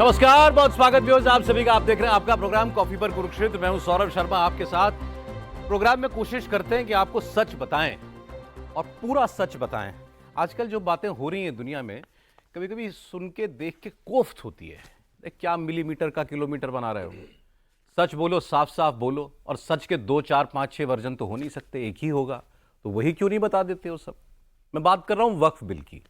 नमस्कार, बहुत स्वागत व्यूअर्स आप सभी का। आप देख रहे हैं आपका प्रोग्राम कॉफी पर कुरुक्षेत्र। मैं हूं सौरभ शर्मा आपके साथ। प्रोग्राम में कोशिश करते हैं कि आपको सच बताएं और पूरा सच बताएं। आजकल जो बातें हो रही हैं दुनिया में, कभी कभी सुन के देख के कोफ्त होती है। क्या मिलीमीटर का किलोमीटर बना रहे हो? सच बोलो, साफ साफ बोलो। और सच के 2, 4, 5, 6 वर्जन तो हो नहीं सकते, एक ही होगा। तो वही क्यों नहीं बता देते हो सब? मैं बात कर रहा हूं वक्फ बिल की।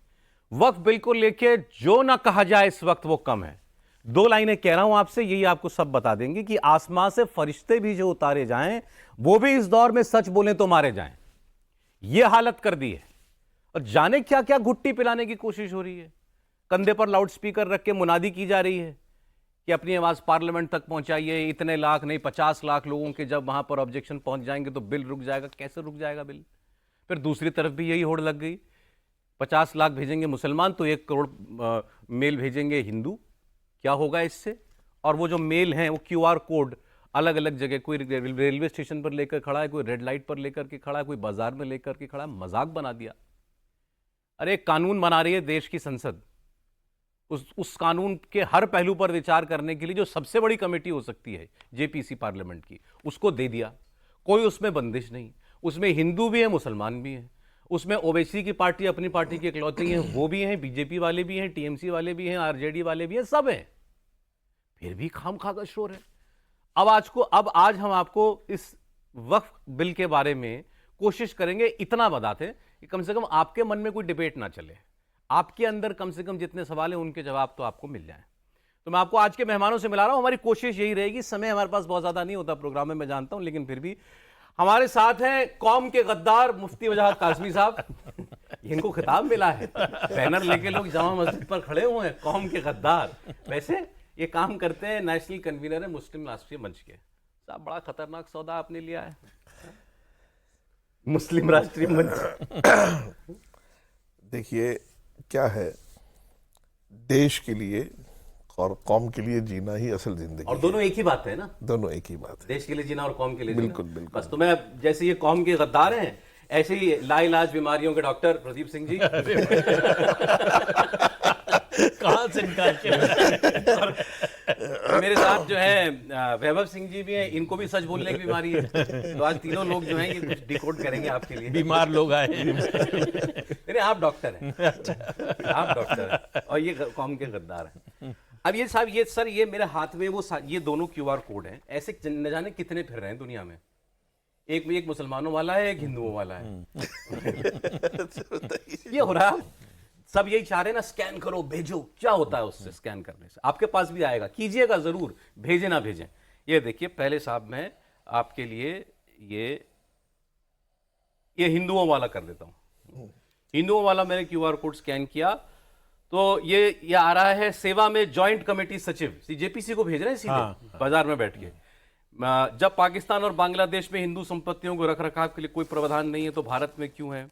वक्फ बिल को लेके जो ना कहा जाए इस वक्त वो कम है। 2 लाइनें कह रहा हूं आपसे, यही आपको सब बता देंगे कि आसमां से फरिश्ते भी जो उतारे जाएं, वो भी इस दौर में सच बोलें तो मारे जाएं। यह हालत कर दी है। और जाने क्या क्या घुट्टी पिलाने की कोशिश हो रही है। कंधे पर लाउड स्पीकर रख के मुनादी की जा रही है कि अपनी आवाज पार्लियामेंट तक पहुंचाइए। इतने लाख नहीं, 50 लाख लोगों के जब वहां पर ऑब्जेक्शन पहुंच जाएंगे तो बिल रुक जाएगा। कैसे रुक जाएगा बिल? फिर दूसरी तरफ भी यही होड़ लग गई, 50 लाख भेजेंगे मुसलमान तो 1 करोड़ मेल भेजेंगे हिंदू। क्या होगा इससे? और वो जो मेल हैं वो क्यूआर कोड अलग अलग जगह, कोई रेलवे स्टेशन पर लेकर खड़ा है, कोई रेड लाइट पर लेकर के खड़ा है, कोई बाजार में लेकर के खड़ा है। मजाक बना दिया। अरे कानून बना रही है देश की संसद। उस कानून के हर पहलू पर विचार करने के लिए जो सबसे बड़ी कमेटी हो सकती है जेपीसी पार्लियामेंट की, उसको दे दिया। कोई उसमें बंदिश नहीं। उसमें हिंदू भी है, मुसलमान भी हैं। उसमें ओवैसी की पार्टी अपनी पार्टी की इकलौती हैं, वो भी हैं, बीजेपी वाले भी हैं, टीएमसी वाले भी हैं, आरजेडी वाले भी हैं, सब हैं। फिर भी खामखा का शोर है। अब आज हम आपको इस वक्फ बिल के बारे में कोशिश करेंगे इतना बताते कि कम से कम आपके मन में कोई डिबेट ना चले। आपके अंदर कम से कम जितने सवाल हैं उनके जवाब तो आपको मिल जाएं। तो मैं आपको आज के मेहमानों से मिला रहा हूं। हमारी कोशिश यही रहेगी। समय हमारे पास बहुत ज्यादा नहीं होता प्रोग्राम में, मैं जानता हूं, लेकिन फिर भी हमारे साथ हैं कौम के गद्दार मुफ्ती वजाहत कासमी साहब। इनको खिताब मिला है, बैनर लेके लोग जामा मस्जिद पर खड़े हुए हैं, कौम के गद्दार। वैसे ये काम करते हैं, नेशनल कन्वीनर है मुस्लिम राष्ट्रीय मंच के। साहब बड़ा खतरनाक सौदा आपने लिया है, मुस्लिम राष्ट्रीय मंच। देखिए क्या है, देश के लिए और कौम के लिए जीना ही असल जिंदगी और दोनों एक ही बात है ना? दोनों एक ही बात है, देश के लिए जीना और कौम के लिए बिल्कुल जीना। बिल्कुल। बस तो मैं, जैसे ये कौम के गद्दार हैं, ऐसे ही लाइलाज बीमारियों के डॉक्टर प्रदीप सिंह जी। कहां से निकाल के मेरे साथ जो है वैभव सिंह जी भी हैं, इनको भी सच बोलने की बीमारी है। तो आज तीनों लोग जो हैं ये कुछ डिकोड करेंगे आपके लिए। बीमार लोग आए। नहीं, आप डॉक्टर हैं। आप डॉक्टर हैं और ये कौम के गद्दार हैं। अब ये साहब, ये सर, ये मेरे हाथ में वो ये दोनों क्यूआर कोड हैं। ऐसे न जाने कितने फिर रहे हैं दुनिया में। एक मुसलमानों वाला है, एक हिंदुओं वाला है। ये हो रहा है। सब यही चाह रहे हैं ना, स्कैन करो भेजो। क्या होता है उससे स्कैन करने से? आपके पास भी आएगा, कीजिएगा जरूर, भेजे ना भेजें। ये देखिए, पहले साहब मैं आपके लिए ये हिंदुओं वाला कर देता हूं। हिंदुओं वाला मैंने क्यूआर कोड स्कैन किया तो ये आ रहा है, सेवा में जॉइंट कमेटी सचिव जेपीसी को भेज रहे हैं सीधे बाजार में बैठ के। जब पाकिस्तान और बांग्लादेश में हिंदू संपत्तियों को रख रखाव के लिए कोई प्रावधान नहीं है तो भारत में क्यों है?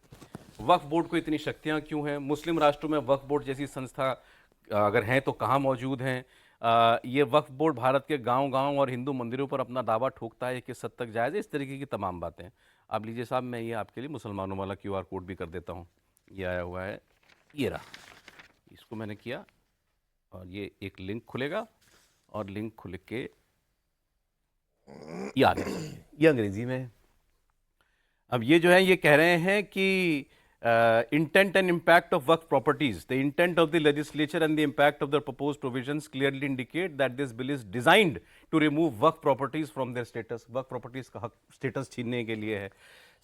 वक्फ बोर्ड को इतनी शक्तियां क्यों हैं? मुस्लिम राष्ट्रों में वक्फ बोर्ड जैसी संस्था अगर हैं तो कहाँ मौजूद हैं? ये वक्फ बोर्ड भारत के गांव-गांव और हिंदू मंदिरों पर अपना दावा ठोकता है, किस हद तक जायज़ है? इस तरीके की तमाम बातें। आप लीजिए साहब, मैं ये आपके लिए मुसलमानों वाला क्यूआर कोड भी कर देता हूँ। ये आया हुआ है, ये रहा। इसको मैंने किया और ये एक लिंक खुलेगा और लिंक खुल के ये आ गया। ये अंग्रेजी में है। अब ये जो है ये कह रहे हैं कि intent and impact of waqf properties. The intent of the legislature and the impact of the proposed provisions clearly indicate that this bill is designed to remove waqf properties from their status. waqf properties का status छीनने के लिए है।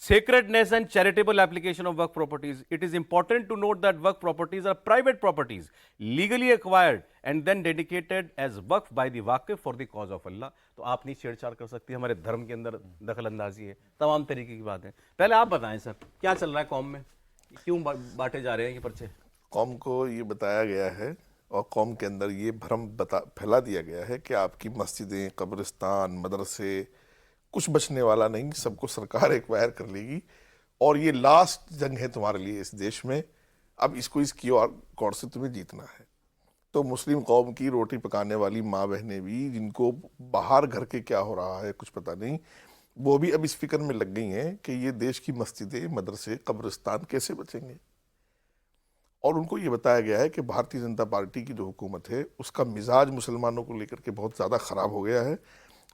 Sacredness and charitable application of waqf properties. It is important to note that waqf properties are private properties, legally acquired and then dedicated as waqf by the waqif for the cause of Allah. तो आप नहीं छेड़छाड़ कर सकती, हमारे धर्म के अंदर दखल अंदाजी है, तमाम तरीके की बातें। पहले आप बताएं सर, क्या चल रहा है कौम में? क्यों बांटे जा रहे हैं ये पर्चे? कौम को ये बताया गया है और कौम के अंदर ये भ्रम फैला दिया गया है कि आपकी मस्जिदें, कब्रिस्तान, मदरसे, कुछ बचने वाला नहीं, सबको सरकार एक्वायर कर लेगी और ये लास्ट जंग है तुम्हारे लिए इस देश में। अब इसको इस क्यूआर कोड से तुम्हें जीतना है। तो मुस्लिम कौम की रोटी पकाने वाली माँ बहनें भी, जिनको बाहर घर के क्या हो रहा है कुछ पता नहीं, वो भी अब इस फिक्र में लग गई हैं कि ये देश की मस्जिदें, मदरसे, कब्रिस्तान कैसे बचेंगे। और उनको ये बताया गया है कि भारतीय जनता पार्टी की जो हुकूमत है उसका मिजाज मुसलमानों को लेकर के बहुत ज़्यादा ख़राब हो गया है,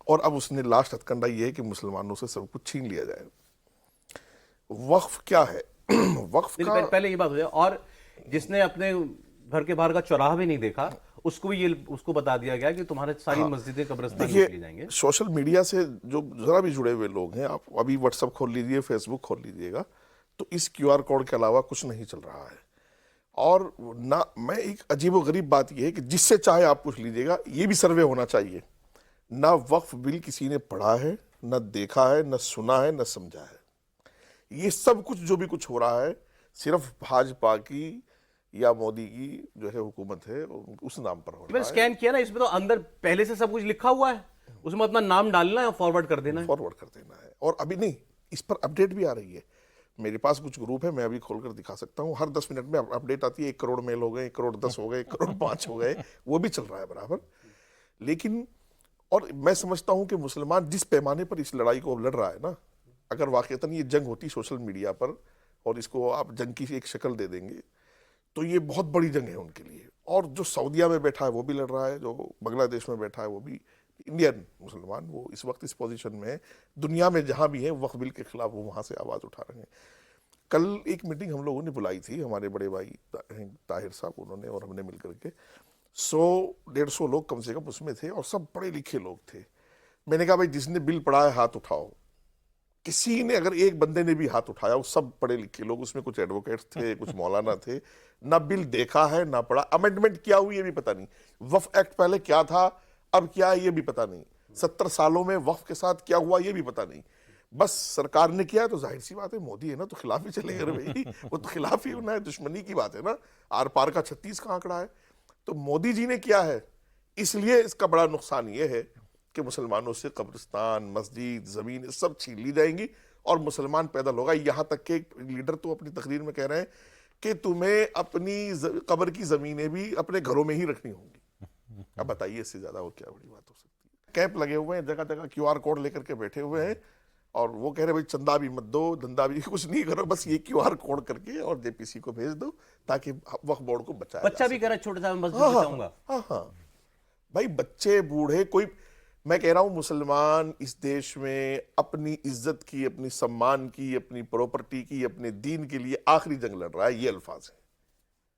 और अब उसने लास्ट हथकंडा ये है कि मुसलमानों से सब कुछ छीन लिया जाए। वक्फ क्या है? वक्फ नहीं, का पहले ये बात हो जाए। और जिसने अपने घर के बाहर का चौराहा भी नहीं देखा उसको बता दिया गया कि तुम्हारे सारी मस्जिदें कब्रिस्तान में चली देखिए, जाएंगे। सोशल मीडिया से जो जरा भी जुड़े हुए लोग हैं, आप अभी व्हाट्सएप खोल लीजिए, फेसबुक खोल लीजिएगा, तो इस क्यूआर कोड के अलावा कुछ नहीं चल रहा है। और ना, मैं एक अजीबोगरीब बात यह है कि जिससे चाहे आप पूछ लीजिएगा, ये भी सर्वे होना चाहिए, ना वक्फ बिल किसी ने पढ़ा है, न देखा है, न सुना है, न समझा है। ये सब कुछ जो भी कुछ हो रहा है सिर्फ भाजपा की या मोदी की जो है हुकूमत है उस नाम पर हो रहा मैंने है। स्कैन किया ना, इसमें तो अंदर पहले से सब कुछ लिखा हुआ है, उसमें अपना नाम डालना है और फॉरवर्ड कर देना है। फॉरवर्ड कर देना है। और अभी नहीं, इस पर अपडेट भी आ रही है। मेरे पास कुछ ग्रुप है, मैं अभी खोलकर दिखा सकता हूँ, हर 10 मिनट में अपडेट आती है, 1 करोड़ मेल हो गए, 1 करोड़ 10 हो गए, 1 करोड़ 5 हो गए, वो भी चल रहा है बराबर। लेकिन और मैं समझता हूं कि मुसलमान जिस पैमाने पर इस लड़ाई को लड़ रहा है ना, अगर वाकईतन ये जंग होती सोशल मीडिया पर और इसको आप जंग की एक शक्ल दे देंगे, तो ये बहुत बड़ी जंग है उनके लिए। और जो सऊदीया में बैठा है वो भी लड़ रहा है, जो बांग्लादेश में बैठा है वो भी, इंडियन मुसलमान, वो इस वक्त इस पोजीशन में है, दुनिया में जहां भी है वक्फ बिल के खिलाफ वो वहां से आवाज उठा रहे हैं। कल एक मीटिंग हम लोगों ने बुलाई थी, हमारे बड़े भाई ताहिर साहब, उन्होंने और हमने मिलकर के 100-150 लोग कम से कम उसमें थे, और सब पढ़े लिखे लोग थे। मैंने कहा भाई जिसने बिल पढ़ा है हाथ उठाओ। किसी ने, अगर एक बंदे ने भी हाथ उठाया, वो सब पढ़े लिखे लोग, उसमें कुछ एडवोकेट्स थे, कुछ मौलाना थे, ना बिल देखा है ना पढ़ा। अमेंडमेंट क्या हुई ये भी पता नहीं, वक्फ एक्ट पहले क्या था अब क्या है ये भी पता नहीं, 70 सालों में वक्फ के साथ क्या हुआ ये भी पता नहीं। बस सरकार ने किया, तो जाहिर सी बात है मोदी है ना, तो खिलाफ ही चलेगा रे भाई, वो तो खिलाफ ही होना है, दुश्मनी की बात है ना। आर पार का 36 का आंकड़ा है, तो मोदी जी ने किया है, इसलिए इसका बड़ा नुकसान ये है कि मुसलमानों से कब्रिस्तान, मस्जिद, जमीन सब छीन ली जाएंगी और मुसलमान पैदा होगा। यहां तक के लीडर तो अपनी तकरीर में कह रहे हैं कि तुम्हें अपनी कब्र की जमीनें भी अपने घरों में ही रखनी होंगी। अब बताइए इससे ज्यादा और क्या बड़ी बात हो सकती है। कैंप लगे हुए हैं, जगह जगह क्यूआर कोड लेकर के बैठे हुए हैं, और वो कह रहे भाई चंदा भी मत दो, धंधा भी कुछ नहीं करो, बस ये क्यूआर कोड करके और जेपीसी को भेज दो ताकि वक्फ बोर्ड को बचाया बच्चा भी कह रहा है छोटा सा मस्जिद बचाऊंगा। हाँ भाई, बच्चे बूढ़े कोई, मैं कह रहा हूं मुसलमान इस देश में अपनी इज्जत की, अपनी सम्मान की, अपनी प्रॉपर्टी की, अपने दीन के लिए आखिरी जंग लड़ रहा है, ये अल्फाज है।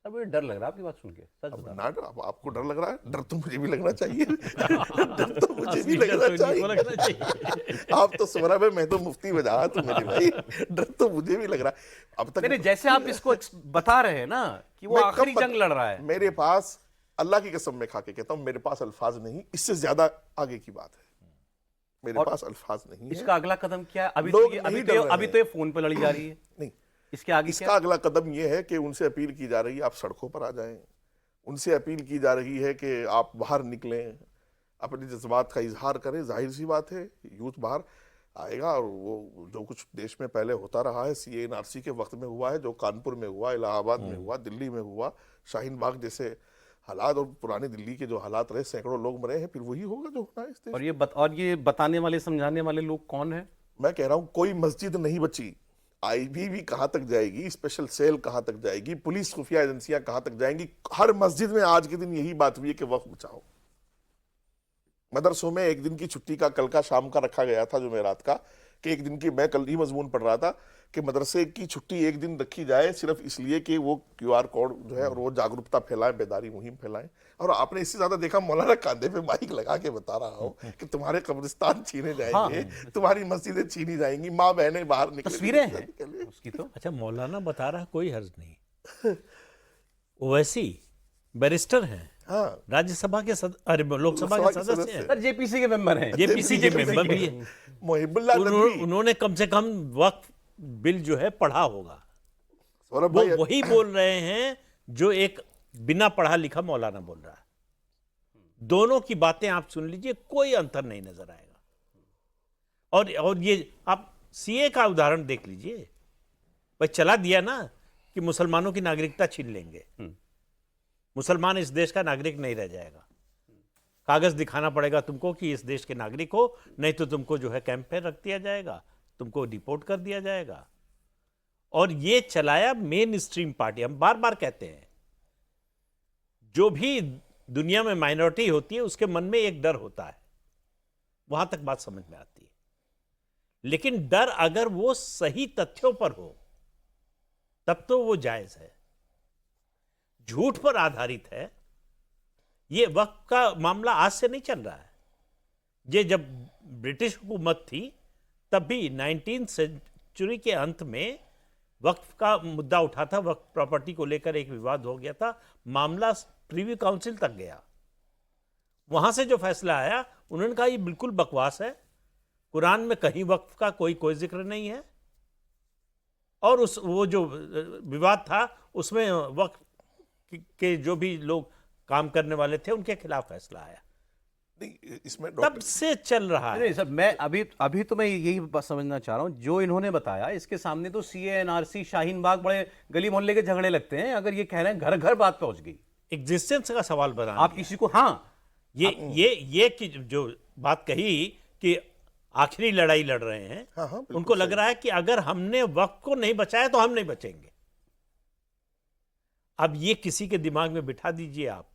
अब ये डर लग रहा है आपकी बात सुन के, सच बता। ना डर, आपको डर लग रहा है? डर तो मुझे भी लगना चाहिए। डर तो मुझे भी लगना चाहिए। आप तो सोरा भाई, मैं तो मुफ्ती बजा तू मेरे भाई, डर तो मुझे भी लग रहा है। अब तक नहीं, जैसे आप इसको बता रहे हैं ना कि वो आखिरी जंग लड़ रहा है, मेरे पास, अल्लाह की कसम में खा के कहता हूं, मेरे पास अल्फाज नहीं, इससे ज्यादा आगे की बात है, मेरे पास अल्फाज नहीं है। इसका अगला कदम क्या है? लोग नहीं डर रहे अभी तो ये फोन पे लड़ी जा रही है, नहीं, इसके आगे इसका अगला कदम यह है कि उनसे अपील की जा रही है आप सड़कों पर आ जाएं, उनसे अपील की जा रही है कि आप बाहर निकलें, अपने जज्बात का इजहार करें। जाहिर सी बात है यूथ बाहर आएगा, और वो जो कुछ देश में पहले होता रहा है, CA-NRC के वक्त में हुआ है, जो कानपुर में हुआ, इलाहाबाद में हुआ, दिल्ली में हुआ, शाहीन बाग जैसे हालात, और पुरानी दिल्ली के जो हालात रहे, सैकड़ों लोग मरे हैं, फिर वही होगा जो होना है इस देश। और ये बताने वाले, समझाने वाले लोग कौन है? मैं कह रहा हूं कोई मस्जिद नहीं बची। IB कहां तक जाएगी, स्पेशल सेल कहां तक जाएगी, पुलिस खुफिया एजेंसियां कहां तक जाएंगी? हर मस्जिद में आज के दिन यही बात हुई है कि वक्फ बचाओ। मदरसों में एक दिन की छुट्टी का, कल का शाम का रखा गया था जुमेरात का, कि एक दिन की, मैं कल ही मजमून पढ़ रहा था कि मदरसे की छुट्टी एक दिन रखी जाए सिर्फ इसलिए कि वो क्यूआर कोड जो है, और वो जागरूकता फैलाएं, बेदारी मुहिम फैलाएं। और आपने इससे ज्यादा देखा, मौलाना कांधे पे माइक लगा के बता रहा हो कि तुम्हारे कब्रिस्तान छीने जाएंगे, तुम्हारी मस्जिदें छीनी जाएंगी, माँ बहनें बाहर निकल, तस्वीरें हैं उसकी तो। अच्छा, मौलाना बता रहा, कोई हर्ज नहीं। ओवैसी बैरिस्टर हैं, हाँ, राज्यसभा के अरे लोकसभा के सदस्य हैं, सर जेपीसी के मेंबर हैं, जेपीसी के मेंबर भी हैं। मोहिबुल्लाह नदवी, उन्होंने कम से कम वक्फ बिल जो है पढ़ा होगा। सौरभ वो भाई, वही बोल रहे हैं जो एक बिना पढ़ा लिखा मौलाना बोल रहा है। दोनों की बातें आप सुन लीजिए, कोई अंतर नहीं नजर आएगा। और ये आप CA का उदाहरण देख लीजिए, भाई चला दिया ना कि मुसलमानों की नागरिकता छीन लेंगे, मुसलमान इस देश का नागरिक नहीं रह जाएगा, कागज दिखाना पड़ेगा तुमको कि इस देश के नागरिक हो, नहीं तो तुमको जो है कैंप पे रख दिया जाएगा, तुमको डिपोर्ट कर दिया जाएगा। और ये चलाया मेन स्ट्रीम पार्टी। हम बार बार कहते हैं, जो भी दुनिया में माइनॉरिटी होती है उसके मन में एक डर होता है, वहां तक बात समझ में आती है। लेकिन डर अगर वो सही तथ्यों पर हो तब तो वो जायज है। झूठ पर आधारित है। ये वक्त का मामला आज से नहीं चल रहा है। ये जब ब्रिटिश हुकूमत थी तब भी 19वीं सेंचुरी के अंत में वक्फ का मुद्दा उठा था, वक्फ प्रॉपर्टी को लेकर एक विवाद हो गया था, मामला प्रीवी काउंसिल तक गया। वहां से जो फैसला आया उन्होंने कहा ये बिल्कुल बकवास है, कुरान में कहीं वक्फ का कोई जिक्र नहीं है। और वो जो विवाद था उसमें वक्फ के जो भी लोग काम करने वाले थे उनके खिलाफ फैसला आया। नहीं, इसमें तब से चल रहा है। नहीं सर, मैं अभी तो मैं यही बात समझना चाह रहा हूं, जो इन्होंने बताया इसके सामने तो सीए, एनआरसी, शाहीन बाग बड़े गली मोहल्ले के झगड़े लगते हैं। अगर ये कह रहे हैं घर घर बात पहुंच गई, एग्जिस्टेंस का सवाल बना आप किसी को, हाँ ये कि जो बात कही कि आखिरी लड़ाई लड़ रहे हैं, हाँ, हाँ, बिल्कुल उनको लग सही। रहा है कि अगर हमने वक्त को नहीं बचाया तो हम नहीं बचेंगे। अब ये किसी के दिमाग में बिठा दीजिए आप,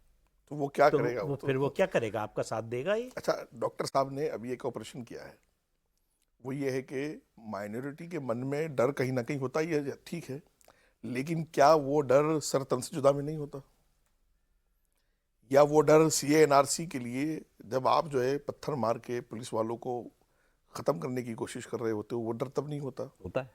तो वो क्या तो करेगा? वो तो फिर वो क्या करेगा? आपका साथ देगा ये? अच्छा, डॉक्टर साहब ने अभी एक ऑपरेशन किया है, वो ये है कि माइनॉरिटी के मन में डर कहीं ना कहीं होता ही है, ठीक है, लेकिन क्या वो डर सर तन से जुदा में नहीं होता? या वो डर सीए एनआरसी के लिए जब आप जो है पत्थर मार के पुलिस वालों को खत्म करने की कोशिश कर रहे होते हो, वो डर तब नहीं होता? होता है,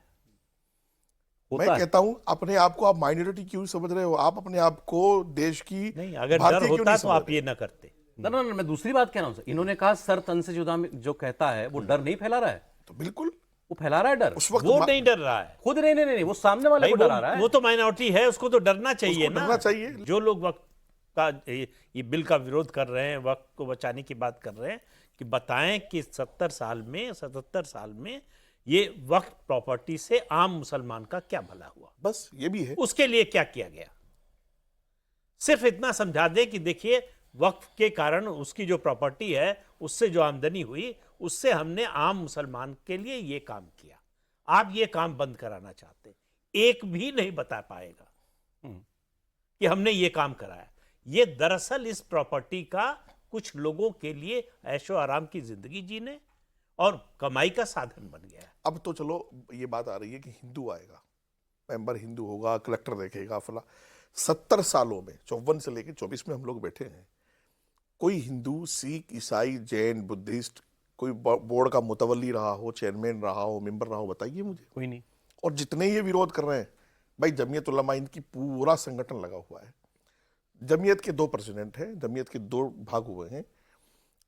मैं कहता हूं अपने आप को आप माइनॉरिटी क्यों समझ रहे हो? आप अपने आप को देश की नहीं, अगर भारतीय डर क्यों होता नहीं तो समझ आप रहे? ये ना करते। ना, मैं दूसरी बात कह रहा हूं सर। इन्होंने कहा सर तन से जुदा में जो कहता है वो डर नहीं फैला रहा है, तो बिल्कुल वो फैला रहा है डर। उस वक्त वो नहीं डर रहा है खुद नहीं, वो सामने वाले भाई, को डरा रहा है। वो तो माइनॉरिटी है, उसको तो डरना चाहिए उसको ना। डरना चाहिए। जो लोग वक्त का ये बिल का विरोध कर रहे हैं, वक्त को बचाने की बात कर रहे हैं, कि बताएं कि 77 साल में ये वक्त प्रॉपर्टी से आम मुसलमान का क्या भला हुआ, बस ये भी है। उसके लिए क्या किया गया। सिर्फ इतना समझा दे कि देखिए वक्फ के कारण उसकी जो प्रॉपर्टी है, उससे जो आमदनी हुई, उससे हमने आम मुसलमान के लिए ये काम किया। आप ये काम बंद कराना चाहते, एक भी नहीं बता पाएगा कि हमने ये काम कराया। ये दरअसल इस प्रॉपर्टी का कुछ लोगों के लिए ऐशो आराम की जिंदगी जीने और कमाई का साधन बन गया है। अब तो चलो ये बात आ रही है कि हिंदू आएगा, मेंबर हिंदू होगा, कलेक्टर देखेगा, फला। 70 सालों में 54 से लेकर 24 में हम लोग बैठे हैं, कोई हिंदू, सिख, ईसाई, जैन, बुद्धिस्ट, कोई बोर्ड का मुतवल्ली रहा हो, चेयरमैन रहा हो, मेंबर रहा हो, बताइए मुझे। कोई नहीं। और जितने ये विरोध कर रहे हैं, भाई जमीयत उलमा हिंद की पूरा संगठन लगा हुआ है। जमीयत के 2 प्रेसिडेंट हैं, जमीयत के 2 भाग हुए हैं,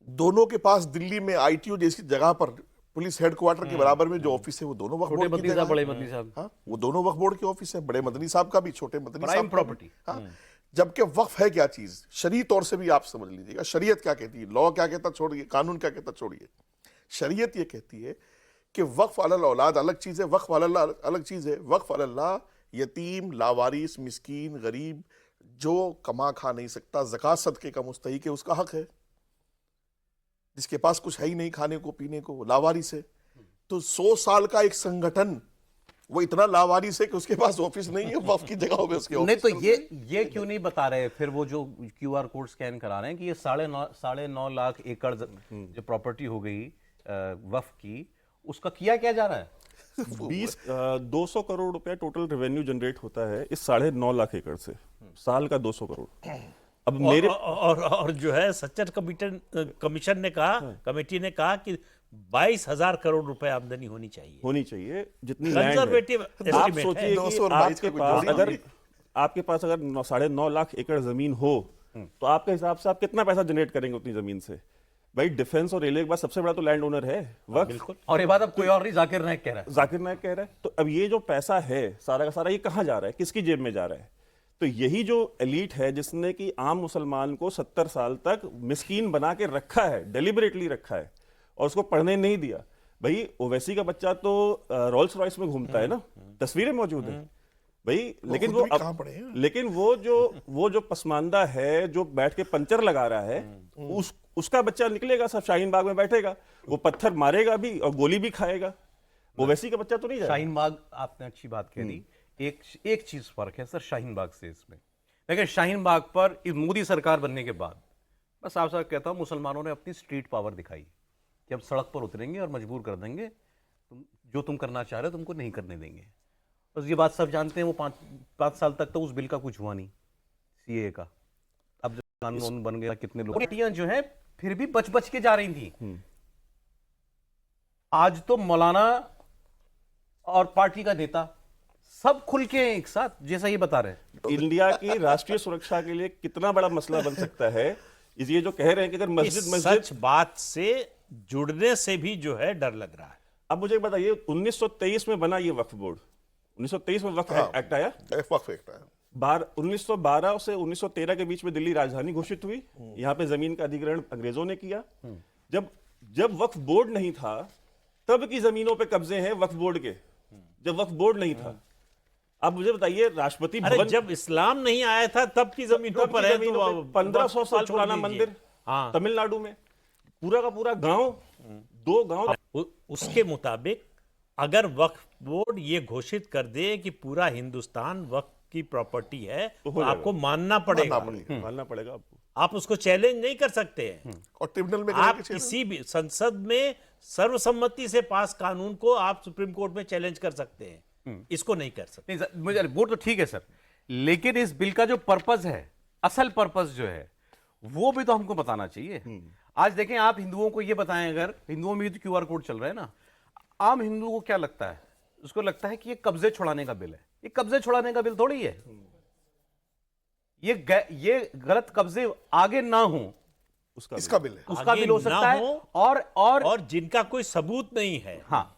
दोनों के पास दिल्ली में आईटीओ जैसी जगह पर पुलिस हेडक्वार्टर के बराबर में जो ऑफिस है वो दोनों वक्फ छोटे बोर्ड की मदनी जगह साहब, है। बड़े मदनी साहब, हाँ, वो दोनों वक्फ बोर्ड के ऑफिस है, बड़े मदनी साहब का भी, छोटे मदनी प्राइम साहब का भी। प्रॉपर्टी। हाँ, जबकि वक्फ है क्या चीज, शरई तौर से भी आप समझ लीजिएगा। शरीयत क्या कहती है, लॉ क्या कहता छोड़िए, कानून क्या कहता छोड़िए, शरीयत ये कहती है कि वक्फ अलल औलाद अलग चीज है, वक्फ अलल्लाह अलग चीज है। वक्फ अलल्लाह यतीम, लावारिस, मिस्कीन, गरीब, जो कमा खा नहीं सकता, ज़कात सदके का मुस्तहिक है, उसका हक है। जिसके पास कुछ है ही नहीं खाने को पीने को, लावारिस है। तो 100 साल का एक संगठन वो इतना लावारिस है कि उसके पास ऑफिस नहीं है, वक्फ की जगह पे उसके नहीं ऑफिस। तो ये क्यों नहीं बता रहे फिर वो जो क्यूआर कोड स्कैन करा रहे हैं कि ये 9.5 लाख एकड़ जो प्रॉपर्टी हो गई वक्फ की, उसका किया क्या जा रहा है? 200 करोड़ रुपया टोटल रेवेन्यू जनरेट होता है इस 9.5 लाख एकड़ से, साल का 200 करोड़। अब मेरे और जो है सच्चर कमीशन ने कहा, कमेटी ने कहा कि 22,000 करोड़ रुपए आमदनी होनी चाहिए जितनी लैंड है। कंजर्वेटिव आप एस्टीमेट है। सोचिए कि 200 और 22 का आपके पास अगर 9.5 लाख एकड़ जमीन हो तो आपके हिसाब से आप कितना पैसा जनरेट करेंगे उतनी जमीन से? भाई डिफेंस और रेलवे के बाद सबसे बड़ा तो लैंड ओनर है वक्फ। बिल्कुल। और ये बात अब कोई और नहीं, जाकिर नायक कह रहा है। जाकिर नायक कह रहा है। तो अब ये जो पैसा है सारा का सारा, ये कहाँ जा रहा है, किसकी जेब में जा रहा है? तो यही जो एलीट है जिसने कि आम मुसलमान को 70 साल तक मिस्कीन बना के रखा है, डेलिबरेटली रखा है, और उसको पढ़ने नहीं दिया। भाई ओवैसी का बच्चा तो रोल्स रॉयस में घूमता है ना, तस्वीरें मौजूद हैं भाई। लेकिन खुद वो भी कहाँ पढ़े हैं? लेकिन वो जो पसमानदा है, जो बैठ के पंचर लगा रहा है, उसका बच्चा निकलेगा, सब शाहीन बाग में बैठेगा, वो पत्थर मारेगा भी और गोली भी खाएगा। वो वैसी का बच्चा तो नहीं जाएगा। शाहीन बाग आपने अच्छी बात कह दी। एक चीज फर्क है सर शाहीन बाग से इसमें। लेकिन शाहीन बाग पर इस मोदी सरकार बनने के बाद मैं साफ साफ कहता हूं मुसलमानों ने अपनी स्ट्रीट पावर दिखाई कि अब सड़क पर उतरेंगे और मजबूर कर देंगे, तुम करना चाह रहे हो तुमको नहीं करने देंगे। बस ये बात सब जानते हैं। वो पाँच साल तक तो उस बिल का कुछ हुआ नहीं, सीए का। अब जब कानून बन गया, कितने लोग बेटियां जो है फिर भी बच बच के जा रही थी। आज तो मौलाना और पार्टी का नेता सब खुल के एक साथ, जैसा ये बता रहे हैं। इंडिया की राष्ट्रीय सुरक्षा के लिए कितना बड़ा मसला बन सकता है ये जो कह रहे हैं कि अगर मस्जिद सच बात से जुड़ने से भी जो है डर लग रहा है। अब मुझे बताइए 1923 में बना ये वक्फ बोर्ड, 1923 में वक्फ एक्ट आया, वक्फ एक्ट आया। 1912 से 1913 के बीच में दिल्ली राजधानी घोषित हुई। यहाँ पे जमीन का अधिग्रहण अंग्रेजों ने किया। जब वक्फ बोर्ड नहीं था तब की जमीनों पे कब्जे हैं वक्फ बोर्ड के, जब वक्फ बोर्ड नहीं था। अब मुझे बताइए राष्ट्रपति भवन, जब इस्लाम नहीं आया था तब की जमीनों पर है, तो 1500 साल पुराना मंदिर तमिलनाडु में, पूरा का पूरा गांव, 2 गांव। उसके मुताबिक अगर वक्फ बोर्ड ये घोषित कर दे कि पूरा हिंदुस्तान वक्फ की प्रॉपर्टी है तो आपको मानना पड़ेगा। मानना पड़ेगा आपको। आप उसको चैलेंज नहीं कर सकते हैं। और ट्रिब्यूनल में आप किसी भी संसद में सर्वसम्मति से पास कानून को आप सुप्रीम कोर्ट में चैलेंज कर सकते हैं, इसको नहीं कर सकते। नहीं सर, मुझे वो तो ठीक है सर, लेकिन इस बिल का जो पर्पस है, असल पर्पस जो है वो भी तो हमको बताना चाहिए। आज देखें, आप हिंदुओं को ये बताएं, अगर हिंदुओं में भी तो क्यूआर कोड चल रहा है ना, आम हिंदू को क्या लगता है? उसको लगता है कि ये कब्जे छुड़ाने का बिल है। ये कब्जे छुड़ाने का बिल थोड़ी है। ये गलत कब्जे आगे ना हो इसका बिल है, उसका बिल हो सकता है। और जिनका कोई सबूत नहीं है, हाँ,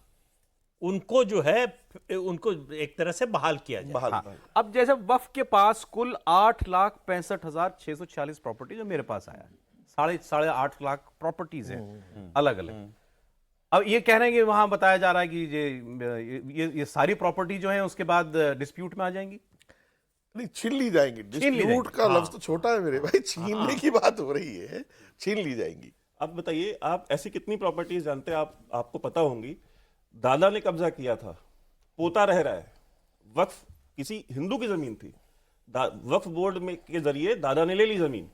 उनको जो है उनको एक तरह से बहाल किया जाए। हाँ। अब जैसे वक्फ के पास कुल 8,65,646 प्रॉपर्टी जो मेरे पास आया, 8.5 लाख प्रॉपर्टीज है अलग अलग। अब ये कह रहे हैं कि वहां बताया जा रहा है कि ये सारी प्रॉपर्टी जो है उसके बाद डिस्प्यूट में आ जाएंगी। नहीं, छीन ली जाएंगी। डिस्प्यूट का लफ्ज तो छोटा है मेरे भाई, छीनने की बात हो रही है, छीन ली जाएंगी। अब बताइए, आप ऐसी कितनी प्रॉपर्टीज जानते हैं, आपको पता होंगी, दादा ने कब्जा किया था, पोता रह रहा है, वक्फ किसी हिंदू की जमीन थी, वक्फ बोर्ड में के जरिए दादा ने ले ली जमीन,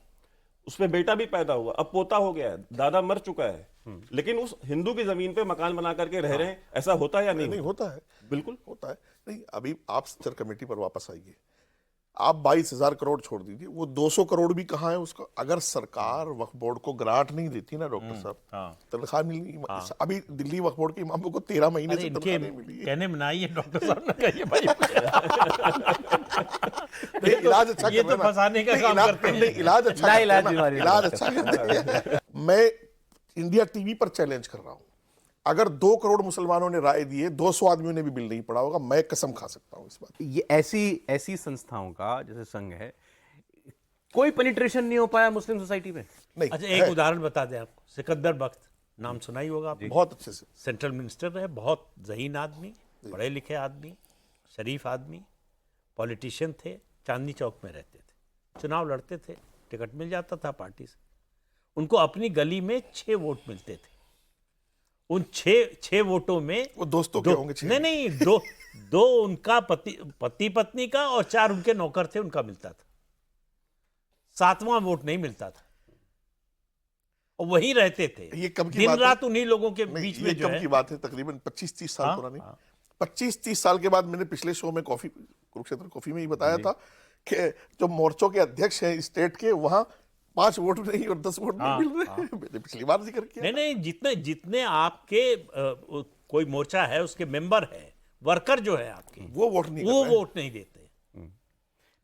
उसमें बेटा भी पैदा हुआ, अब पोता हो गया है, दादा मर चुका है, लेकिन उस हिंदू की जमीन पे मकान बना करके रह रहे हैं। ऐसा होता है या नहीं? नहीं होता है, बिल्कुल होता है। नहीं, अभी आप स्ट्रक्चर कमेटी पर वापस आइए। आप 22,000 करोड़ छोड़ दीजिए, वो 200 करोड़ भी कहाँ है उसका? अगर सरकार वक्फ बोर्ड को ग्रांट नहीं देती ना डॉक्टर साहब, तनख्वाह मिलनी। अभी दिल्ली वक्फ बोर्ड के इमामों को 13 महीने से तनख्वाह नहीं मिली है। कहने में ना ही डॉक्टर साहब ने कहिए भाई। इलाज अच्छा ये तो फंसाने का काम करते हैं। इलाज अच्छा, इलाज अच्छा करते हैं। मैं इंडिया टीवी पर चैलेंज कर रहा हूं, अगर 2 करोड़ मुसलमानों ने राय दी है, 200 आदमियों ने भी बिल नहीं पढ़ा होगा, मैं कसम खा सकता हूं इस बात। ये ऐसी संस्थाओं का जैसे संघ है, कोई पेनिट्रेशन नहीं हो पाया मुस्लिम सोसाइटी में। नहीं। अच्छा, एक उदाहरण बता दें आपको, सिकंदर बख्त, नाम सुना ही होगा आपने। बहुत अच्छे से सेंट्रल मिनिस्टर रहे, बहुत ज़हीन आदमी, पढ़े लिखे आदमी, शरीफ आदमी, पॉलिटिशियन थे, चांदनी चौक में रहते थे, चुनाव लड़ते थे, टिकट मिल जाता था पार्टी से। उनको अपनी गली में 6 वोट मिलते थे। उन 6 वोटों में वो दोस्तों के होंगे 6? नहीं, दो उनका पति पत्नी का और 4 उनके नौकर थे, उनका मिलता था। 7वां वोट नहीं मिलता था, और वहीं रहते थे। ये कब की दिन बात है? रात उन्हीं लोगों के बीच में ये जो कब है। की बात है? तकरीबन 25-30 साल पुरानी। 25-30 साल के बाद मैंने पिछले शो में कुरुक्षेत्र कॉफी में ही बताया था कि जो मोर्चों के अध्यक्ष हैं स्टेट के, वहां 5 वोट नहीं और 10 वोट नहीं मिल रहे। मैंने पिछली बार जिक्र किया। नहीं, जितने आपके कोई मोर्चा है उसके मेंबर है, वर्कर जो है आपके, वो वोट नहीं देते।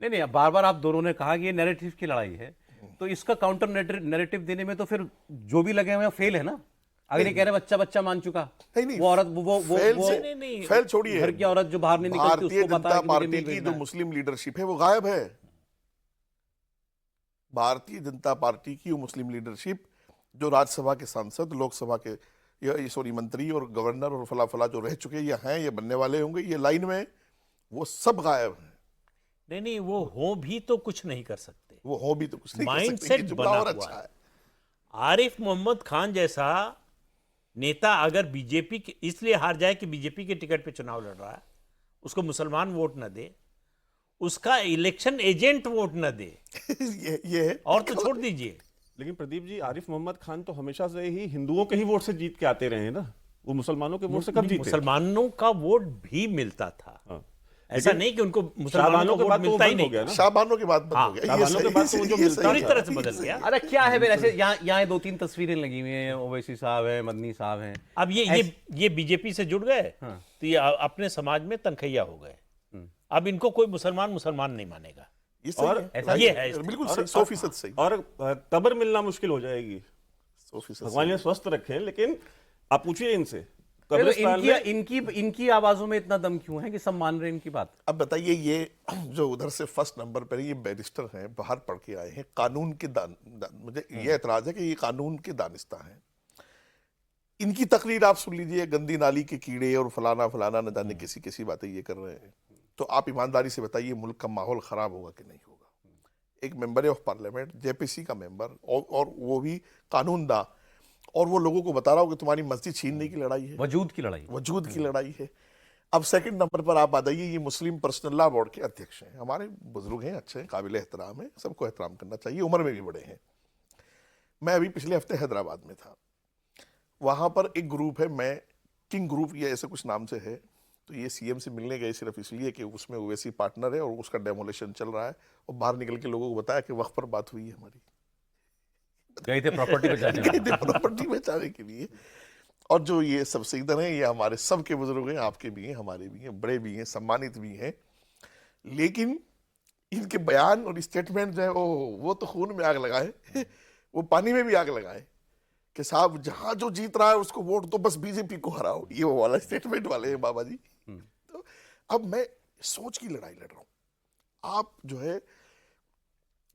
नहीं, बार बार आप दोनों ने कहा कि ये नैरेटिव की लड़ाई है, तो इसका काउंटर नैरेटिव देने में तो फिर जो भी लगे हुए फेल है ना। अगर ये कह रहे बच्चा मान चुका, नहीं, वो औरत फेल छोड़िए, घर की औरत जो बाहर नहीं निकलती, भारतीय जनता पार्टी की जो मुस्लिम लीडरशिप है वो गायब है। भारतीय जनता पार्टी की वो मुस्लिम लीडरशिप, जो राज्यसभा के सांसद, लोकसभा के मंत्री और गवर्नर और फला जो रह चुके या हैं, ये बनने वाले होंगे, ये लाइन में, वो सब गायब हैं। नहीं, वो हो भी तो कुछ नहीं कर सकते। वो हो भी तो कुछ नहीं कर सकते। माइंडसेट बना हुआ है। आरिफ मोहम्मद खान जैसा नेता अगर बीजेपी के इसलिए हार जाए कि बीजेपी के टिकट पे चुनाव लड़ रहा है, उसको मुसलमान वोट न दे, उसका इलेक्शन एजेंट वोट न दे, ये है। और तो छोड़ दीजिए। लेकिन प्रदीप जी, आरिफ मोहम्मद खान तो हमेशा से ही हिंदुओं के ही वोट से जीत के आते रहे हैं ना, वो मुसलमानों के वोट से कब जीते? मुसलमानों का वोट भी मिलता था। हाँ। ऐसा नहीं कि उनको मुसलमानों का के वोट बाद तो वो मिलता ही बंद हो नहीं। गया ना। शाबानों के बाद बंद हाँ, हो गया। शाबानों के बाद तो वो जो मिलता पूरी तरह से बदल गया। अरे क्या है फिर ऐसे, यहाँ 2-3 तस्वीरें लगी हुई हैं, ओवैसी साहब हैं, मदनी साहब हैं। अब ये बीजेपी से जुड़ गए, तो ये अपने समाज में तनखैया हो गए। अब इनको कोई मुसलमान नहीं मानेगा। ये सही और है। ऐसा ये है। बिल्कुल सही, 100% सही, और कब्र मिलना मुश्किल हो जाएगी। 100% भगवान ये स्वस्थ रखे, लेकिन आप पूछिए इनसे, तो कब्रिस्तान में इनकी आवाजों में इतना दम क्यों है कि सब मान रहे हैं इनकी बात? अब बताइए, ये जो उधर से फर्स्ट नंबर पर ये बैरिस्टर हैं, बाहर पढ़ के आए हैं, कानून के मुझे ये एतराज है कि ये कानून के दानिस्ता हैं। इनकी तकरीर आप सुन लीजिए, गंदी नाली के कीड़े और फलाना फलाना न जाने किसी किसी बातें ये कर रहे हैं। तो आप ईमानदारी से बताइए, मुल्क का माहौल खराब होगा कि नहीं होगा? एक मेंबर ऑफ पार्लियामेंट, जेपीसी का मेंबर, और वो भी कानूनदा, और वो लोगों को बता रहा हो कि तुम्हारी मस्जिद छीनने की लड़ाई है, वजूद की लड़ाई। वजूद की लड़ाई है। अब सेकंड नंबर पर आप आ जाइए, ये मुस्लिम पर्सनल लॉ बोर्ड के अध्यक्ष हैं, हमारे बुजुर्ग हैं, अच्छे हैं, काबिल एहतराम है, सबको एहतराम करना चाहिए, उम्र में भी बड़े हैं। मैं अभी पिछले हफ्ते हैदराबाद में था, वहाँ पर एक ग्रुप है, मैं किंग ग्रुप या ऐसे कुछ नाम से है, तो ये सीएम से मिलने गए सिर्फ इसलिए कि उसमें ओवैसी पार्टनर है और उसका डेमोलेशन चल रहा है, और बाहर निकल के लोगों को बताया कि वक्त पर बात हुई है हमारी, गए थे प्रॉपर्टी बचाने। गए थे प्रॉपर्टी बचाने के लिए। और जो ये सब सईदन हैं, ये हमारे सबके बुजुर्ग हैं, आपके भी हैं, हमारे भी हैं, बड़े भी हैं, सम्मानित भी हैं, लेकिन इनके बयान और स्टेटमेंट जो है वो तो खून में आग लगाए, वो पानी में भी आग लगाए कि साहब जहां जो जीत रहा है उसको वोट दो, बस बीजेपी को हराओ, ये वो वाला स्टेटमेंट वाले हैं बाबा जी। तो अब मैं सोच की लड़ाई लड़ रहा हूं, आप जो है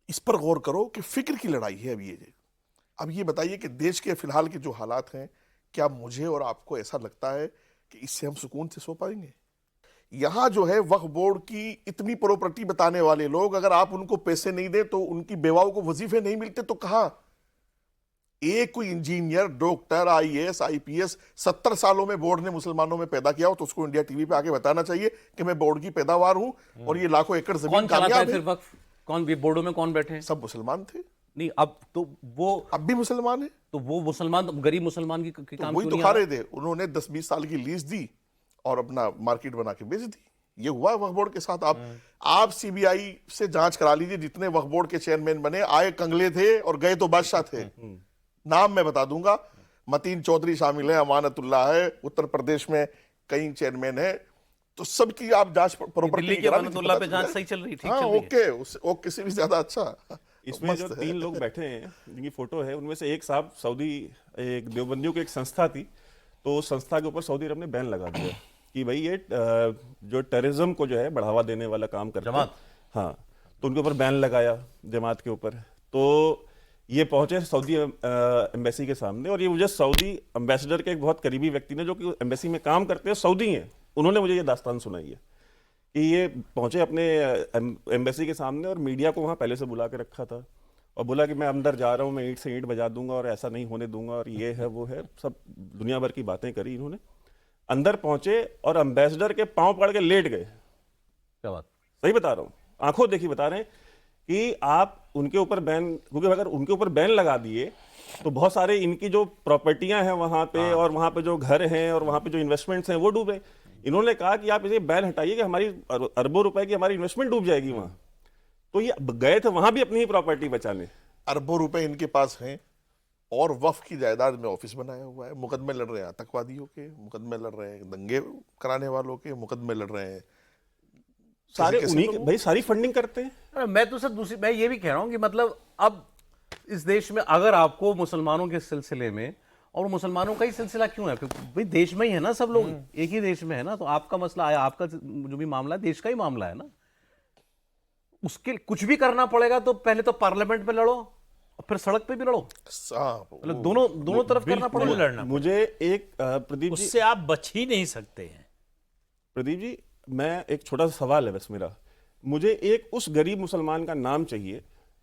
इस पर गौर करो कि फिक्र की लड़ाई है। अब ये बताइए कि देश के फिलहाल के जो हालात हैं, क्या मुझे और आपको ऐसा लगता है कि इससे हम सुकून से सो पाएंगे? यहां जो है वक्फ बोर्ड की इतनी प्रॉपर्टी बताने वाले लोग, अगर आप उनको पैसे नहीं दे तो उनकी बेवाओं को वजीफे नहीं मिलते, तो कहां एक कोई इंजीनियर, डॉक्टर, आईएएस, आईपीएस 70 सालों में बोर्ड ने मुसलमानों में पैदा किया हो तो उसको इंडिया टीवी पे आके बताना चाहिए कि मैं बोर्ड की पैदावार हूं और ये लाखों एकड़ जमीन कौन चलाता है कामयाब फिर है। वक्फ? कौन भी बोर्डों में कौन बैठे हैं? सब मुसलमान थे, नहीं, अब तो वो अब भी मुसलमान है, तो वो मुसलमान, गरीब मुसलमान की तो काम वही क्यों तो नहीं खा आ रहा? रहे थे। उन्होंने 10-20 साल की लीज दी और अपना मार्केट बना के बेच दी। ये हुआ वक्फ बोर्ड के साथ। आप सीबीआई से जांच करा लीजिए, जितने वक्फ बोर्ड के चेयरमैन बने, आए कंगले थे और गए तो बादशाह थे। नाम मैं बता दूंगा, मतीन चौधरी शामिल है, अमानतुल्लाह है, उत्तर प्रदेश में कई चेयरमैन है, तो सबकी आप जांच प्रॉपर्टी दिल्ली के अमानतुल्लाह पे जांच सही चल रही, ठीक हाँ, चल रही है। ओके, वो किसी भी ज्यादा अच्छा। इसमें मस्त जो है। 3 लोग बैठे हैं जिनकी फोटो है, उनमें से एक साहब सऊदी, एक देवबंदियों की एक संस्था थी, तो उस संस्था के ऊपर सऊदी अरब ने बैन लगा दिया कि भाई ये जो टेररिज्म को जो है बढ़ावा देने वाला काम करते हैं। जमात? हाँ, तो उनके ऊपर बैन लगाया जमात के ऊपर। तो ये पहुंचे सऊदी एम्बेसी के सामने, और ये मुझे सऊदी एम्बेसडर के एक बहुत करीबी व्यक्ति ने, जो कि एम्बेसी में काम करते हैं, सऊदी हैं, उन्होंने मुझे ये दास्तान सुनाई है कि ये पहुंचे अपने एम्बेसी के सामने और मीडिया को वहाँ पहले से बुला के रखा था और बोला कि मैं अंदर जा रहा हूँ, मैं ईंट से ईंट बजा दूंगा और ऐसा नहीं होने दूंगा और ये है वो है, सब दुनिया भर की बातें करी इन्होंने। अंदर पहुंचे और एम्बेसडर के पांव पकड़ के लेट गए। क्या बात? सही बता रहा हूँ, आंखों देखी बता रहे हैं कि आप उनके ऊपर बैन, क्योंकि अगर उनके ऊपर बैन लगा दिए तो बहुत सारे इनकी जो प्रॉपर्टियां हैं वहां पे और वहां पे जो घर हैं और वहां पे जो इन्वेस्टमेंट्स हैं वो डूबे। इन्होंने कहा कि आप इसे बैन हटाइए कि हमारी अरबों रुपए की हमारी इन्वेस्टमेंट डूब जाएगी वहां। तो ये गए थे वहां भी अपनी ही प्रॉपर्टी बचाने। अरबों रुपए इनके पास हैं और वक्फ की जायदाद में ऑफिस बनाया हुआ है। मुकदमे लड़ रहे हैं आतंकवादियों के, मुकदमे लड़ रहे हैं दंगे कराने वालों के, मुकदमे लड़ रहे हैं सारे कैसे उन्हीं लोगों? भाई सारी फंडिंग करते हैं। अरे मैं तो सर मैं ये भी कह रहा हूं कि मतलब अब इस देश में अगर आपको मुसलमानों के सिलसिले में, और मुसलमानों का ही सिलसिला क्यों है, क्योंकि भाई देश में ही है ना, सब लोग एक ही देश में है ना, तो आपका मसला आया, आपका जो भी मामला है देश का ही मामला है ना, उसके कुछ भी करना पड़ेगा तो पहले तो पार्लियामेंट में लड़ो और फिर सड़क पे भी लड़ो, मतलब दोनों तरफ करना बिल्कुल पड़ेगा। लड़ना। मुझे एक प्रदीप जी, उससे आप बच ही नहीं सकते हैं। प्रदीप जी, मैं एक छोटा सा सवाल है बस मेरा, मुझे एक उस गरीब मुसलमान का नाम चाहिए,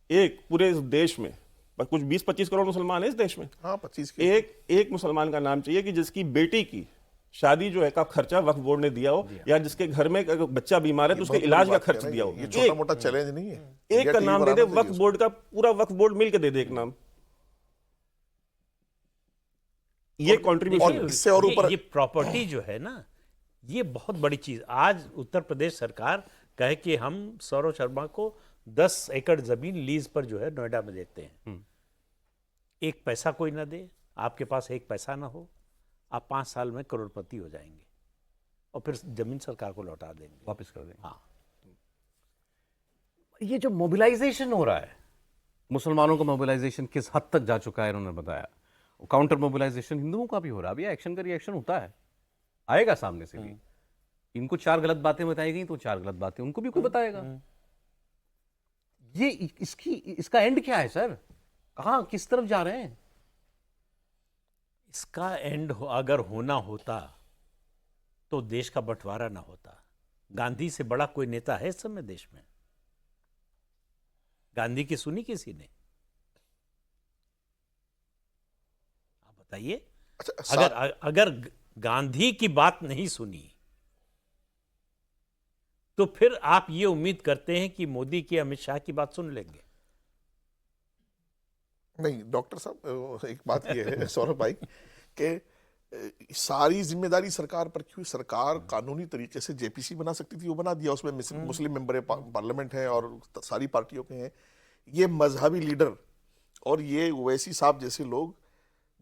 एक पूरे इस देश में कुछ 20-25 करोड़ मुसलमान है इस देश में। हाँ 25 की एक मुसलमान का नाम चाहिए कि जिसकी बेटी की शादी जो है का खर्चा वक्फ बोर्ड ने दिया हो, या जिसके घर में अगर बच्चा बीमार है तो उसके इलाज का खर्च दिया हो। ये छोटा मोटा चैलेंज नहीं है। एक का नाम दे दे, वक्फ बोर्ड का पूरा वक्फ बोर्ड मिलकर दे दे एक नाम। ये कंट्रीब्यूशन इससे और ऊपर ये प्रॉपर्टी जो है ना, ये बहुत बड़ी चीज। आज उत्तर प्रदेश सरकार कहे कि हम सौरभ शर्मा को 10 एकड़ जमीन लीज पर जो है नोएडा में देते हैं, एक पैसा कोई ना दे, आपके पास एक पैसा ना हो, आप 5 साल में करोड़पति हो जाएंगे और फिर जमीन सरकार को लौटा देंगे, वापस कर देंगे। हाँ। ये जो मोबिलाइजेशन हो रहा है, मुसलमानों का मोबिलाइजेशन किस हद तक जा चुका है इन्होंने बताया। काउंटर मोबिलाइजेशन हिंदुओं का भी हो रहा है। अभी एक्शन का रिएक्शन होता है, आएगा सामने से भी। इनको 4 गलत बातें बताई गई तो 4 गलत बातें उनको भी कोई बताएगा। ये इसका एंड क्या है सर? कहां किस तरफ जा रहे हैं? इसका एंड अगर होना होता तो देश का बंटवारा ना होता। गांधी से बड़ा कोई नेता है इस समय देश में? गांधी की सुनी किसी ने? आप बताइए। अच्छा, अगर गांधी की बात नहीं सुनी तो फिर आप ये उम्मीद करते हैं कि मोदी की, अमित शाह की बात सुन लेंगे? नहीं डॉक्टर साहब, एक बात ये है सौरभ भाई कि सारी जिम्मेदारी सरकार पर क्यों? सरकार कानूनी तरीके से जेपीसी बना सकती थी, वो बना दिया। उसमें मुस्लिम मेंबर पार्लियामेंट हैं और सारी पार्टियों के हैं। ये मजहबी लीडर और ये ओवैसी साहब जैसे लोग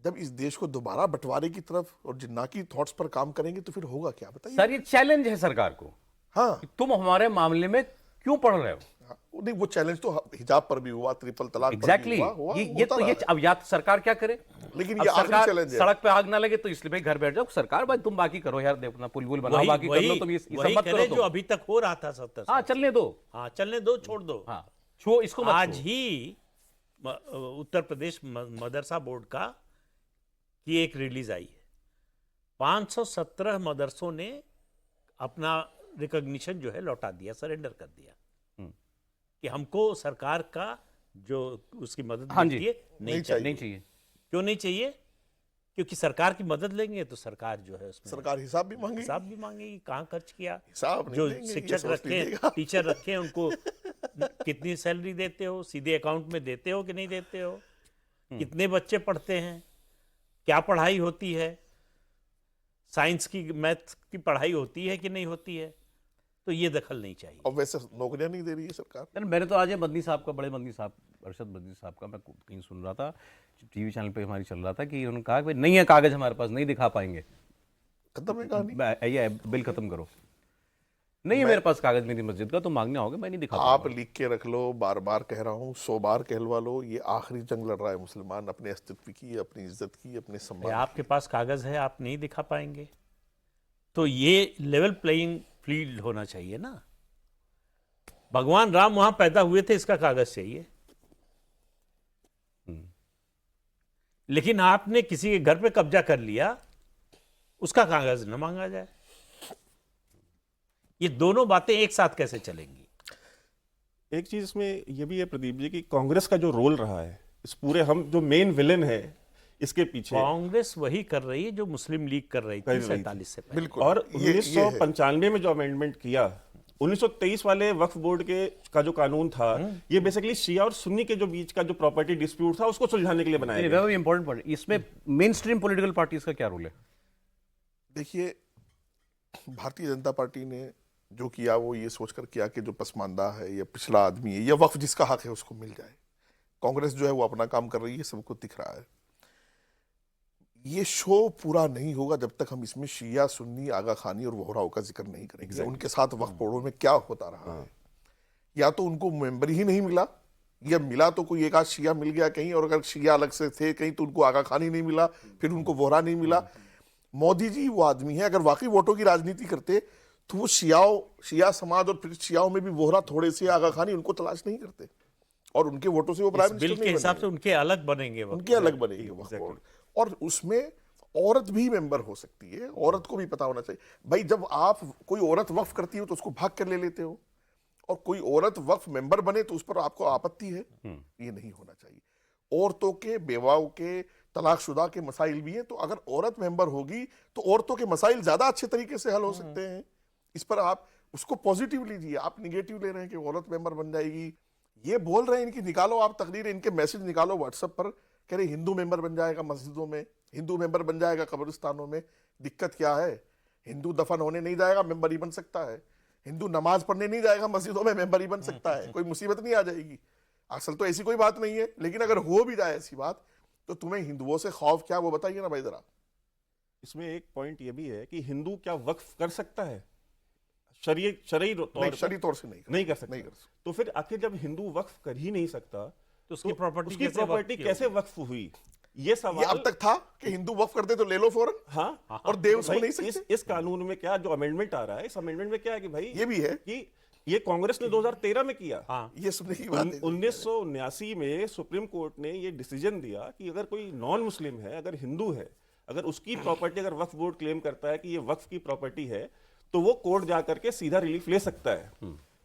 जब इस देश को दोबारा बंटवारे की तरफ और जिन्ना की थॉट्स पर काम करेंगे तो फिर होगा क्या, बताइए। सर ये चैलेंज है सरकार को। हाँ कि तुम हमारे मामले में क्यों पढ़ रहे हो? हाँ, नहीं वो चैलेंज तो हिजाब पर भी हुआ, ट्रिपल तलाक एग्जैक्टली पर भी हुआ, ये तो ये अब या तो सरकार क्या करे, लेकिन अब ये आखिरी सरकार चैलेंज है। सड़क पे आग ना लगे तो इसलिए भाई घर बैठ जाओ। सरकार भाई तुम बाकी करो यार, देखो ना पुल वुल बनाओ, बाकी कर लो तुम, ये सब वही मत करे करो जो तुम। अभी तक हो रहा था 70 हाँ साल। चलने दो, हाँ चलने दो, छोड़ दो। हाँ छो इसको मत आज छो। ही उत्तर प्रदेश मदरसा बोर्ड का की एक रिलीज आई है। 517 मदरसों ने अपना रिकॉग्निशन जो है लौटा दिया, सरेंडर कर दिया कि हमको सरकार का जो उसकी मदद हाँ जी, मिलती है नहीं चाहिए। नहीं चाहिए। क्यों नहीं चाहिए? क्योंकि सरकार की मदद लेंगे तो सरकार जो है उसमें सरकार हिसाब भी मांगेगी, हिसाब भी मांगेगी, कहाँ खर्च किया, हिसाब नहीं जो देंगे, ये शिक्षक सोच रखे, लीजिएगा। टीचर रखे, उनको कितनी सैलरी देते हो, सीधे अकाउंट में देते हो कि नहीं देते हो, कितने बच्चे पढ़ते हैं, क्या पढ़ाई होती है, साइंस की, मैथ की पढ़ाई होती है कि नहीं होती है, तो ये दखल नहीं चाहिए। और वैसे नौकरियां नहीं दे रही है सरकार। यार मैंने तो आज मदनी साहब का, बड़े मदनी साहब, अरशद मदनी साहब का मैं कहीं सुन रहा था, टीवी चैनल पे हमारी चल रहा था कि उन्होंने कहा कि नहीं है कागज हमारे पास, नहीं दिखा पाएंगे। खत्म है कहानी। ये बिल खत्म करो, नहीं है मेरे पास कागज मेरी मस्जिद का, तो मांगने आओगे मैं नहीं दिखा आप पाऊंगा। लिख के रख लो, बार बार कह रहा हूँ, 100 बार कहलवा लो, ये आखिरी जंग लड़ रहा है मुसलमान अपने अस्तित्व की, अपनी इज्जत की, अपने सम्मान। आपके पास कागज है, आप नहीं दिखा पाएंगे, तो ये लेवल प्लेइंग फील्ड होना चाहिए ना। भगवान राम वहां पैदा हुए थे, इसका कागज चाहिए। लेकिन आपने किसी के घर पे कब्जा कर लिया, उसका कागज न मांगा जाए। ये दोनों बातें एक साथ कैसे चलेंगी? एक चीज इसमें यह भी है प्रदीप जी कि कांग्रेस का जो रोल रहा है इस पूरे, हम जो मेन विलेन है इसके पीछे, कांग्रेस वही कर रही है जो मुस्लिम लीग कर रही थी 47 से पहले। बिल्कुल। और ये है। 1995 में जो अमेंडमेंट किया, 1923 वाले वक्फ बोर्ड के का जो कानून था, ये बेसिकली शिया और सुन्नी के जो बीच का जो प्रॉपर्टी डिस्प्यूट था उसको सुलझाने के लिए बनाया गया। Very important point. इसमें मेन स्ट्रीम पॉलिटिकल पार्टीज का क्या रोल है? देखिए, भारतीय जनता पार्टी ने जो किया वो ये सोचकर किया कि जो पसमानदा है या पिछड़ा आदमी है या वक्फ जिसका हक है उसको मिल जाए। कांग्रेस जो है वो अपना काम कर रही है, सबको दिख रहा है। ये शो पूरा नहीं होगा जब तक हम इसमें शिया, सुन्नी, आगा खानी और वोहराओं का जिक्र नहीं करेंगे। उनके साथ वक्फ बोर्डों में क्या होता रहा है, या तो उनको मेंबर ही नहीं मिला, या मिला तो कोई एक आध शिया मिल गया कहीं, और अगर शिया अलग से थे कहीं तो उनको आगा खानी नहीं मिला, फिर उनको वोहरा नहीं मिला। मोदी जी वो आदमी है, अगर वाकई वोटों की राजनीति करते तो वो शिया समाज और फिर शियाओं में भी वोहरा थोड़े से, आगा खानी, उनको तलाश नहीं करते, और उनके वोटों से वो प्राइम बिल मिनिस्टर के नहीं हिसाब से बनेंगे। उनके अलग बनेंगे वक्त। उनके अलग बनेगी वक्फ बोर्ड, और उसमें औरत भी मेंबर हो सकती है। औरत को भी पता होना चाहिए भाई, जब आप कोई औरत वक्फ करती हो तो उसको भाग कर ले लेते हो, और कोई औरत वक्फ मेंबर बने तो उस पर आपको आपत्ति है। ये नहीं होना चाहिए। औरतों के, बेवाओं के, तलाकशुदा के मसाइल भी हैं। तो अगर औरत मेंबर होगी तो औरतों के मसाइल ज्यादा अच्छे तरीके से हल हो सकते हैं। इस पर आप उसको पॉजिटिव लीजिए, आप निगेटिव ले रहे हैं कि औरत मेंबर बन जाएगी। ये बोल रहे हैं, इनकी निकालो आप तकरीर, इनके मैसेज निकालो व्हाट्सएप पर, कह रहे हिंदू मेंबर बन जाएगा मस्जिदों में, हिंदू मेंबर बन जाएगा कब्रिस्तानों में। दिक्कत क्या है? हिंदू दफन होने नहीं जाएगा, मेंबर ही बन सकता है। हिंदू नमाज पढ़ने नहीं जाएगा मस्जिदों में, मेंबर ही बन सकता है। कोई मुसीबत नहीं आ जाएगी। असल तो ऐसी कोई बात नहीं है, लेकिन अगर हो भी जाए ऐसी बात, तो तुम्हें हिंदुओं से खौफ क्या, वो बताइए ना भाई जरा। इसमें एक पॉइंट ये भी है कि हिंदू क्या वक्फ कर सकता है? शरई नहीं, शरई तौर से नहीं कर सकता। नहीं कर सकता। तो फिर आखिर जब हिंदू वक्फ कर ही नहीं सकता तो उसकी प्रॉपर्टी कैसे वक्फ हुई? ये सवाल ये अब तक था कि हिंदू वक्फ करते तो ले लो फौरन, हाँ, और दे उसको भाई, नहीं सकते। इस कानून में क्या जो अमेंडमेंट आ रहा है, इस अमेंडमेंट में क्या है कि भाई ये भी है कि ये कांग्रेस ने 2013 में किया। ये सुनने की बात है। 1979 में सुप्रीम कोर्ट ने ये डिसीजन दिया कि अगर कोई नॉन मुस्लिम है, अगर हिंदू है, अगर उसकी प्रॉपर्टी अगर वक्फ बोर्ड क्लेम करता है कि ये वक्फ की प्रॉपर्टी है, तो वो कोर्ट जाकर के सीधा रिलीफ ले सकता है।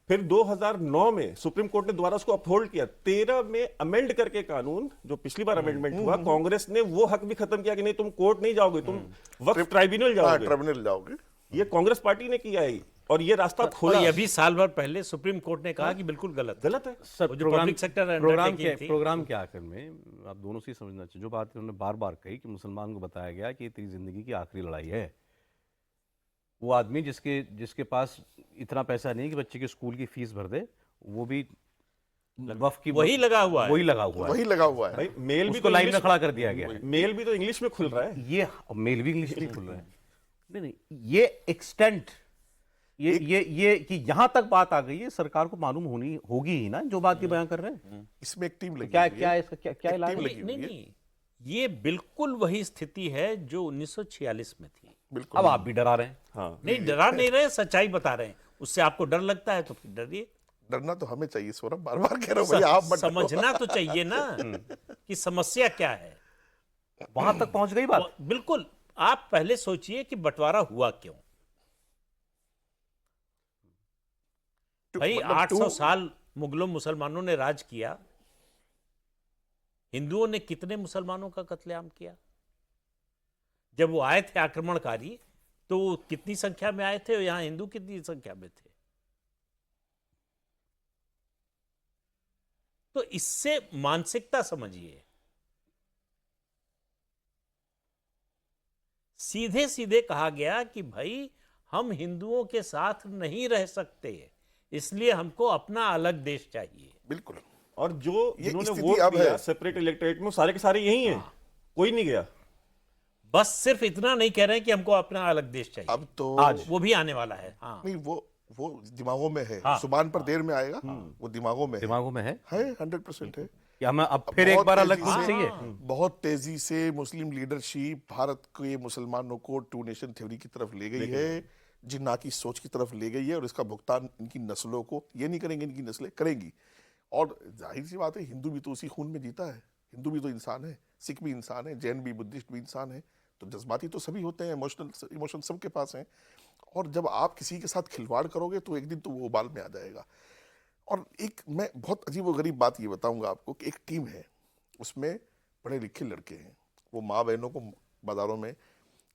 फिर 2009 में सुप्रीम कोर्ट ने दोबारा उसको अपहोल्ड किया। 13 में अमेंड करके कानून, जो पिछली बार अमेंडमेंट हुआ, कांग्रेस ने वो हक भी खत्म किया कि नहीं, तुम कोर्ट नहीं जाओगे, तुम वक्फ ट्राइब्यूनल जाओगे। ट्रिब्यूनल जाओगे। ये कांग्रेस पार्टी ने किया है, और ये रास्ता खोला। और अभी साल भर पहले सुप्रीम कोर्ट ने कहा कि बिल्कुल गलत है। सर, जो पब्लिक सेक्टर प्रोग्राम के आखिर में आप दोनों से समझना चाहिए, जो बात उन्होंने बार बार कही कि मुसलमान को बताया गया कि ये तेरी जिंदगी की आखिरी लड़ाई है। वो आदमी जिसके पास इतना पैसा नहीं कि बच्चे के स्कूल की फीस भर दे, वो भी वक्फ की वही लगा हुआ है। वही लगा हुआ है। भाई मेल भी उसको लाइन में खड़ा कर दिया गया है। मेल भी तो इंग्लिश में खुल रहा है। ये मेल भी इंग्लिश में खुल रहा है। नहीं, ये एक्सटेंट, ये कि यहां तक बात आ गई है, सरकार को मालूम होगी ही ना, जो बात ये बयान कर रहे हैं। इसमें एक टीम लगी क्या इसका क्या इलाज है? नहीं, ये बिल्कुल वही स्थिति है जो 1946 में थी। बिल्कुल। अब आप भी डरा रहे हैं। हाँ, नहीं, डरा नहीं रहे, सच्चाई बता रहे हैं। उससे आपको डर लगता है तो फिर डरिए। डरना तो हमें चाहिए सौरभ, बार बार कह रहा हूं भैया, आप मत डरो। समझना तो चाहिए ना कि समस्या क्या है। वहां तक पहुंच गई बात। बिल्कुल। आप पहले सोचिए कि बंटवारा हुआ क्यों। भाई 800 साल मुगलों मुसलमानों ने राज किया, हिंदुओं ने कितने मुसलमानों का कत्लेआम किया? जब वो आए थे आक्रमणकारी, तो कितनी संख्या में आए थे, और यहां हिंदू कितनी संख्या में थे? तो इससे मानसिकता समझिए। सीधे सीधे कहा गया कि भाई हम हिंदुओं के साथ नहीं रह सकते, इसलिए हमको अपना अलग देश चाहिए। बिल्कुल। और जो ये जिन्होंने स्थिति वोट अब दिया है। सेपरेट इलेक्टोरेट में, सारे के सारे यही हैं। कोई नहीं गया। बस सिर्फ इतना नहीं कह रहे हैं कि हमको अपना अलग देश चाहिए। अब तो आज वो भी आने वाला है। हाँ, नहीं, वो दिमागों में है। हाँ, जुबान पर देर में आएगा, वो दिमागों में दिमागों में है 100% है। कि हमें अब फिर एक बहुत बार अलग तेजी मुल्क से- चाहिए। बहुत तेजी से मुस्लिम लीडरशिप भारत के मुसलमानों को टू नेशन थ्योरी की तरफ ले गई है, जिन्ना की सोच की तरफ ले गई है, और इसका भुगतान इनकी नस्लों को, ये नहीं करेंगे, इनकी नस्लें करेंगी। और जाहिर सी बात है, हिंदू भी तो उसी खून में जीता है, हिंदू भी तो इंसान है, सिख भी इंसान है, जैन भी, बुद्धिस्ट भी इंसान है। तो जज्बाती तो सभी होते हैं, इमोशन सबके पास हैं। और जब आप किसी के साथ खिलवाड़ करोगे तो एक दिन तो वो उबाल में आ जाएगा। और एक मैं बहुत अजीब व गरीब बात ये बताऊंगा आपको कि एक टीम है, उसमें पढ़े लिखे लड़के हैं, वो माँ बहनों को बाजारों में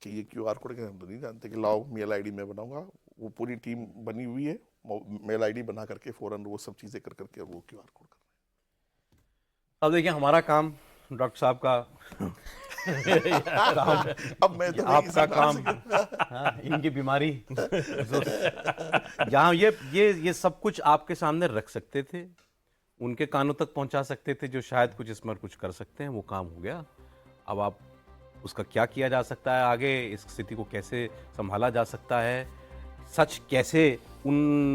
कि ये QR कोड के हम तो नहीं जानते कि लाओ मेल ID में बनाऊंगा, वो पूरी टीम बनी हुई है, मेल ID बना करके फौरन वो सब चीज़ें कर करके वो QR कोड कर रहे हैं। अब देखिए, हमारा काम डॉक्टर साहब का अब मैं तो आपका काम, हाँ, इनकी बीमारी, जहाँ ये सब कुछ आपके सामने रख सकते थे, उनके कानों तक पहुंचा सकते थे, जो शायद कुछ इसमें कुछ कर सकते हैं, वो काम हो गया। अब आप उसका क्या किया जा सकता है आगे, इस स्थिति को कैसे संभाला जा सकता है, सच कैसे उन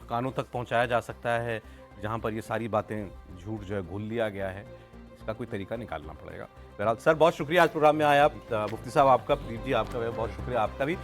कानों तक पहुंचाया जा सकता है जहां पर ये सारी बातें, झूठ जो है घुल लिया गया है, इसका कोई तरीका निकालना पड़ेगा। बहरहाल सर, बहुत शुक्रिया आज प्रोग्राम में आए आप। मुफ्ती साहब आपका, प्रीत जी आपका, बहुत शुक्रिया आपका भी।